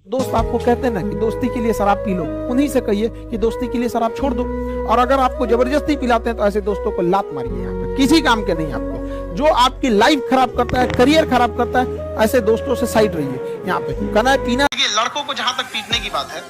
दोस्त आपको कहते हैं ना कि दोस्ती के लिए शराब पी लो, उन्हीं से कहिए कि दोस्ती के लिए शराब छोड़ दो। और अगर आपको जबरदस्ती पिलाते हैं तो ऐसे दोस्तों को लात मारिए, यहाँ पे किसी काम के नहीं आपको। जो आपकी लाइफ खराब करता है, करियर खराब करता है, ऐसे दोस्तों से साइड रहिए। यहाँ पे कहना है पीना। लड़कों को जहां तक पीटने की बात है,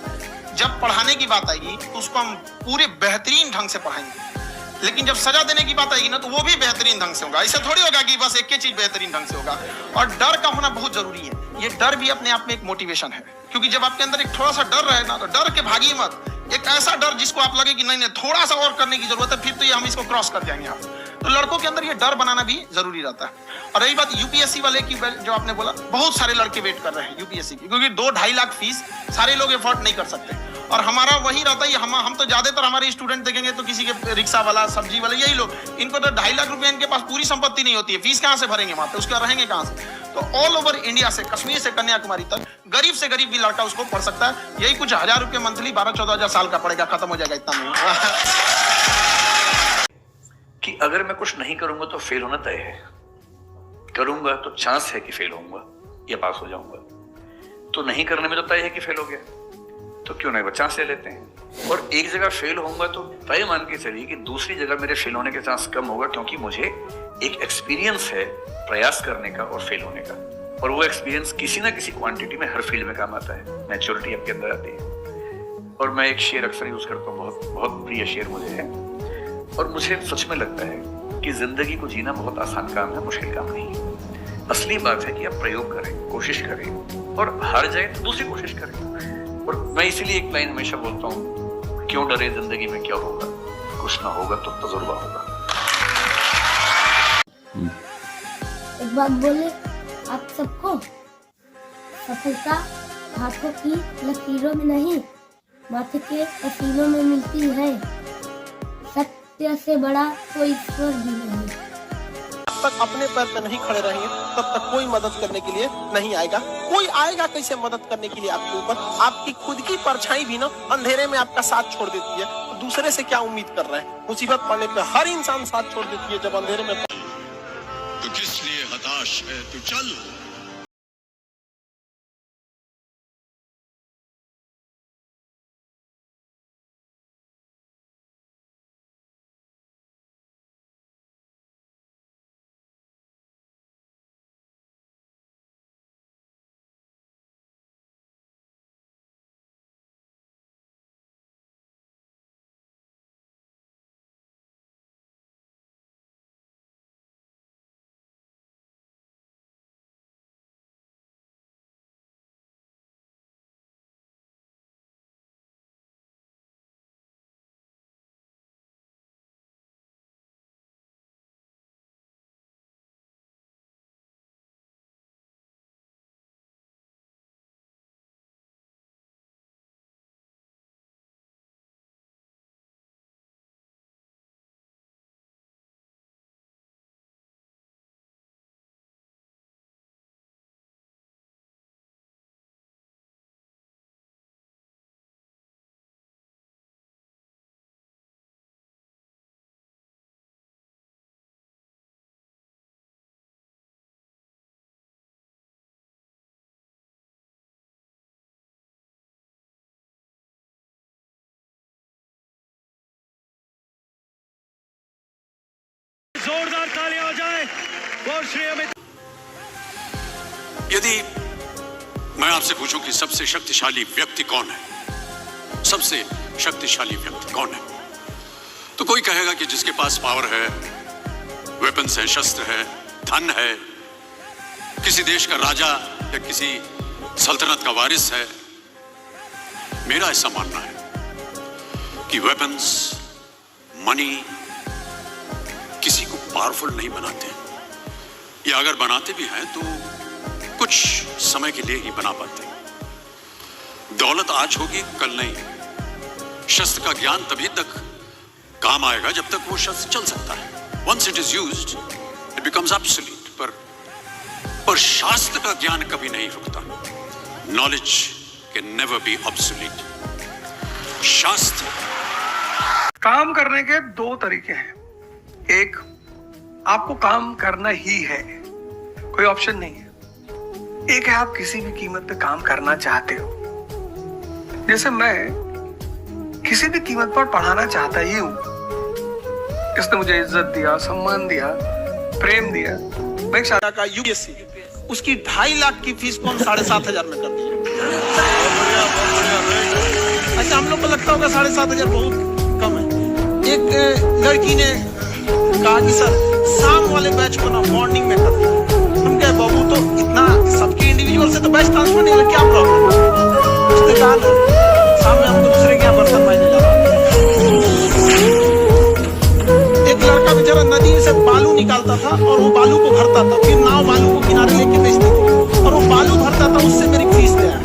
जब पढ़ाने की बात आएगी तो उसको हम पूरे बेहतरीन ढंग से पढ़ाएंगे, लेकिन जब सजा देने की बात आएगी ना तो वो भी बेहतरीन ढंग से होगा। ऐसा थोड़ी होगा कि बस एक ही चीज बेहतरीन ढंग से होगा। और डर का होना बहुत जरूरी है। ये डर भी अपने आप में एक मोटिवेशन है, क्योंकि जब आपके अंदर एक थोड़ा सा डर रहे ना तो डर के भागिए मत। एक ऐसा डर जिसको आप लगे कि नहीं नहीं थोड़ा सा और करने की जरूरत है, फिर तो ये हम इसको क्रॉस कर जाएंगे आप। तो लड़कों के अंदर ये डर बनाना भी जरूरी रहता है। और रही बात यूपीएससी वाले की, जो आपने बोला, बहुत सारे लड़के वेट कर रहे हैं यूपीएससी की, क्योंकि 2-2.5 लाख फीस सारे लोग एफोर्ड नहीं कर सकते। और हमारा वही रहता है, हम तो ज्यादातर हमारे स्टूडेंट देखेंगे तो किसी के रिक्शा वाला, सब्जी वाला, यही लोग, इनको तो 2.5 लाख रुपए इनके पास पूरी संपत्ति नहीं होती है, फीस कहां से भरेंगे वहां पे, उसका रहेंगे कहां से। तो ऑल ओवर इंडिया से, कश्मीर से कन्याकुमारी तक, गरीब से गरीब भी लड़का उसको पढ़ सकता है। यही कुछ 1000 रुपए मंथली, 12-14 हजार साल का पड़ेगा, खत्म हो जाएगा, इतना नहीं। कि अगर मैं कुछ नहीं करूंगा तो फेल होना तय है, करूंगा तो चांस है कि फेल होऊंगा या पास हो जाऊंगा। तो नहीं करने में तो तय है कि फेल हो गया, तो क्यों नहीं चांस ले लेते हैं। और एक जगह फेल होऊंगा तो तय मान के चलिए कि दूसरी जगह मेरे फेल होने के चांस कम होगा, क्योंकि मुझे एक एक्सपीरियंस है प्रयास करने का और फेल होने का। और वो एक्सपीरियंस किसी ना किसी क्वांटिटी में हर फील्ड में काम आता है, मैच्योरिटी आपके अंदर आती है। और मैं एक शेर अक्सर यूज करता हूँ, बहुत बहुत प्रिय शेर मुझे है, और मुझे सच में लगता है कि जिंदगी को जीना बहुत आसान काम है, मुश्किल काम नहीं है। असली बात है कि आप प्रयोग करें, कोशिश करें, और हार जाए तो दूसरी कोशिश करें। और मैं इसीलिए एक लाइन हमेशा बोलता हूँ, क्यों डरे, जिंदगी में क्या होगा, कुछ ना होगा तो तजुर्बा होगा। एक बात बोले आप सबको, सफलता हाथों की लकीरों में नहीं, माथे के पसीनों में मिलती है। सत्य से बड़ा कोई ईश्वर भी नहीं। जब तक अपने पैर पे नहीं खड़े रहेंगे तब तक कोई मदद करने के लिए नहीं आएगा। कोई आएगा कैसे मदद करने के लिए आपके ऊपर? आपकी खुद की परछाई भी ना अंधेरे में आपका साथ छोड़ देती है, तो दूसरे से क्या उम्मीद कर रहे हैं? मुसीबत पड़ने पे हर इंसान साथ छोड़ देती है जब अंधेरे में। तो किस लिए हताश है, तू चल। जोरदार तालियां हो जाए और श्री अमित। यदि मैं आपसे पूछूं कि सबसे शक्तिशाली व्यक्ति कौन है, सबसे शक्तिशाली व्यक्ति कौन है, तो कोई कहेगा कि जिसके पास पावर है, वेपन्स है, शस्त्र है, धन है, किसी देश का राजा या किसी सल्तनत का वारिस है। मेरा ऐसा मानना है कि वेपन्स, मनी किसी को पावरफुल नहीं बनाते, या अगर बनाते भी हैं तो कुछ समय के लिए ही बना पाते। दौलत आज होगी, कल नहीं। शस्त्र का ज्ञान तभी तक काम आएगा जब तक वो शस्त्र चल सकता है। Once it is used, it becomes obsolete. पर शास्त्र का ज्ञान कभी नहीं रुकता। Knowledge can never be obsolete. शास्त्र। काम करने के 2 तरीके हैं। एक, आपको काम करना ही है, कोई ऑप्शन नहीं है। एक है आप किसी भी कीमत पे काम करना चाहते हो। जैसे मैं किसी भी कीमत पर पढ़ाना चाहता ही हूं। इसने मुझे इज्जत दिया, सम्मान दिया, प्रेम दिया। मैं एक का यूपीएससी उसकी 2.5 लाख की फीस को हम 7,500 में कर दिए। अच्छा, हम लोग को लगता होगा 7,500 बहुत कम है। एक लड़की ने कहा कि सर शाम वाले बैच को ना मॉर्निंग में कर दो। हम कहे बाबू तो इतना सबके इंडिविजुअल से तो बैच ट्रांसफर नहीं होगा, क्या प्रॉब्लम है? उसने कहा ना शाम में हमको दूसरे के यहाँ बर्तन मांजने जाना। एक लड़का बेचारा नदी से बालू निकालता था और वो बालू को भरता था, फिर नाव बालू को किनारे लेके बेचती थी और वो बालू भरता था, उससे मेरी फीस ले आया।